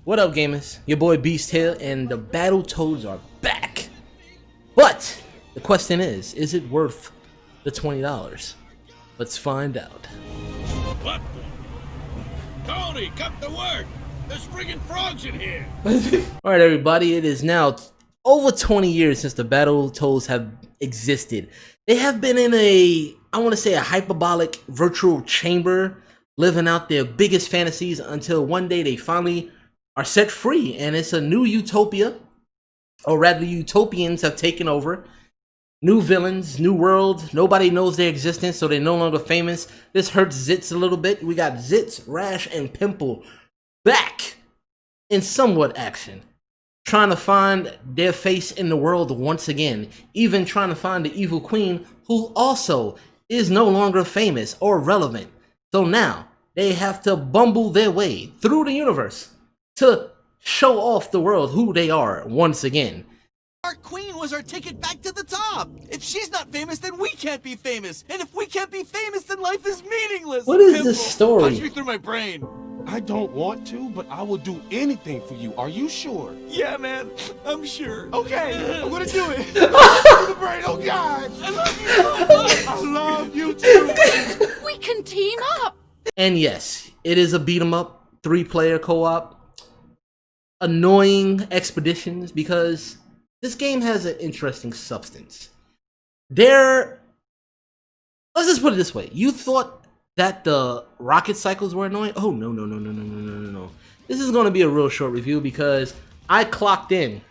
What up, gamers? Your boy Beast here, and the Battletoads are back. But the question is it worth the $20? Let's find out. What the? Tony, cut the work! There's friggin' frogs in here! Alright, everybody, it is now over 20 years since the Battletoads have existed. They have been in a, I want to say, a hyperbolic virtual chamber, living out their biggest fantasies until one day they finally are set free, and it's a new utopia, or rather the utopians have taken over. New villains, new world, nobody knows their existence, so they're no longer famous. This hurts Zitz a little bit. We got Zitz, Rash, and Pimple back in somewhat action, trying to find their face in the world once again, even trying to find the evil queen, who also is no longer famous or relevant. So now they have to bumble their way through the universe to show off the world who they are once again. Our queen was our ticket back to the top. If she's not famous, then we can't be famous. And if we can't be famous, then life is meaningless. What is Pimple, this story? Punch me through my brain. I don't want to, but I will do anything for you. Are you sure? Yeah, man, I'm sure. Okay, I'm gonna do it. The brain, oh God! I love you so much. I love you too. We can team up. And yes, it is a beat 'em up, 3-player co-op. Annoying expeditions, because this game has an interesting substance. Let's just put it this way. You thought that the rocket cycles were annoying? Oh, no. This is going to be a real short review because I clocked in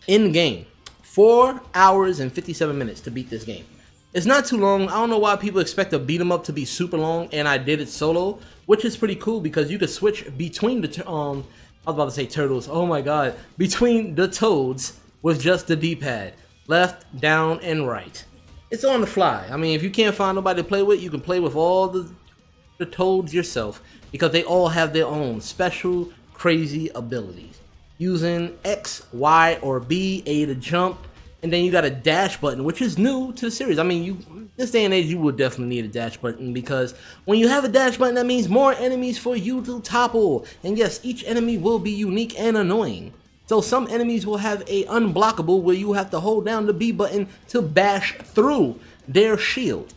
game 4 hours and 57 minutes to beat this game. It's not too long. I don't know why people expect a beat 'em up to be super long, and I did it solo, which is pretty cool because you could switch between the I was about to say turtles. Oh my god. Between the toads with just the D-pad. Left, down, and right. It's on the fly. I mean, if you can't find nobody to play with, you can play with all the toads yourself, because they all have their own special, crazy abilities. Using X, Y, or B, A to jump, and then you got a dash button, which is new to the series. I mean, this day and age, you would definitely need a dash button, because when you have a dash button, that means more enemies for you to topple. And yes, each enemy will be unique and annoying. So some enemies will have a unblockable where you have to hold down the B button to bash through their shield.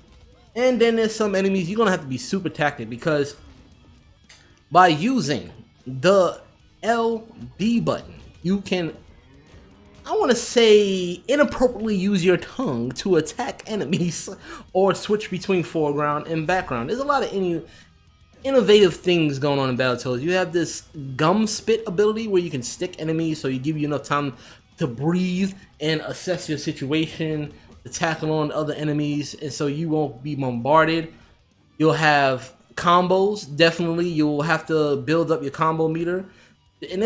And then there's some enemies you're gonna have to be super tactic, because by using the LB button, you can, I want to say, inappropriately use your tongue to attack enemies or switch between foreground and background. There's a lot of innovative things going on in Battletoads. You have this gum spit ability where you can stick enemies, so you give you enough time to breathe and assess your situation, to tackle on other enemies, and so you won't be bombarded. You'll have combos. Definitely, you'll have to build up your combo meter. And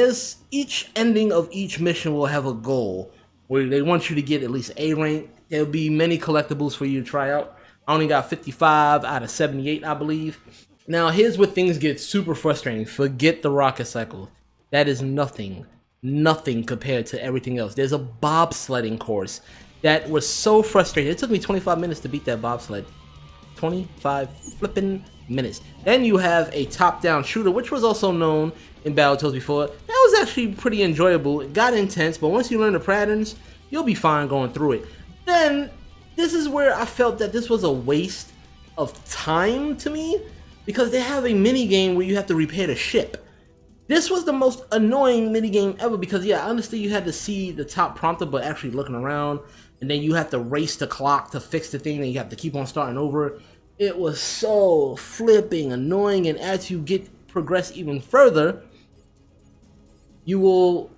each ending of each mission will have a goal where they want you to get at least A rank. There'll be many collectibles for you to try out. I only got 55 out of 78, I believe. Now, here's where things get super frustrating. Forget the rocket cycle. That is nothing compared to everything else. There's a bobsledding course that was so frustrating. It took me 25 minutes to beat that bobsled. 25 flipping minutes. Then you have a top-down shooter, which was also known in Battletoads before. That was actually pretty enjoyable. It got intense, but once you learn the patterns, you'll be fine going through it. Then, this is where I felt that this was a waste of time to me, because they have a mini game where you have to repair the ship. This was the most annoying mini game ever, because yeah, I understood you had to see the top prompter, but actually looking around, and then you have to race the clock to fix the thing, and you have to keep on starting over. It was so flipping annoying, and as you progress even further, you will,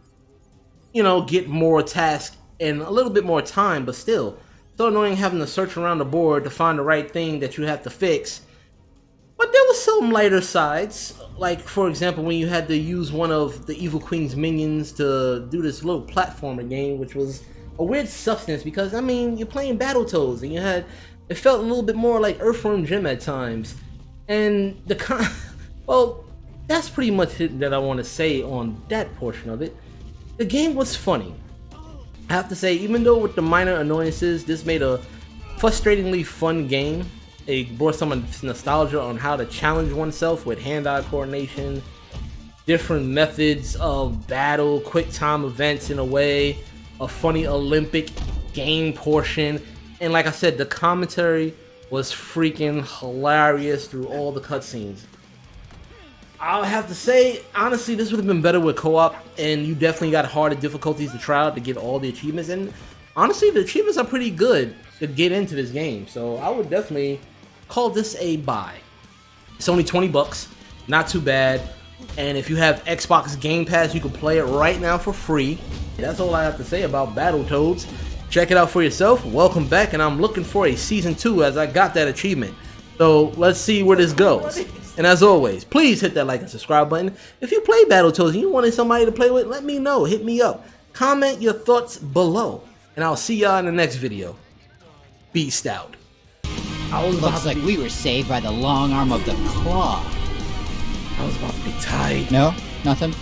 get more tasks and a little bit more time, but still, so annoying having to search around the board to find the right thing that you have to fix. But there was some lighter sides, like for example when you had to use one of the Evil Queen's minions to do this little platformer game, which was a weird substance, because I mean, you're playing Battletoads and it felt a little bit more like Earthworm Jim at times. And well, that's pretty much it that I want to say on that portion of it. The game was funny. I have to say, even though with the minor annoyances, this made a frustratingly fun game. It brought some nostalgia on how to challenge oneself with hand-eye coordination, different methods of battle, quick time events in a way, a funny Olympic game portion, and like I said, the commentary was freaking hilarious through all the cutscenes. I'll have to say, honestly, this would have been better with co-op, and you definitely got harder difficulties to try out to get all the achievements, and honestly, the achievements are pretty good to get into this game, so I would definitely call this a buy. It's only 20 bucks, not too bad, and if you have Xbox Game Pass, you can play it right now for free. That's all I have to say about Battletoads. Check it out for yourself. Welcome back, and I'm looking for a Season 2 as I got that achievement. So let's see where this goes. And as always, please hit that like and subscribe button. If you play Battletoads and you wanted somebody to play with, let me know. Hit me up. Comment your thoughts below. And I'll see y'all in the next video. Beast out. Looks like we were saved by the long arm of the claw. I was about to be tight. No? Nothing?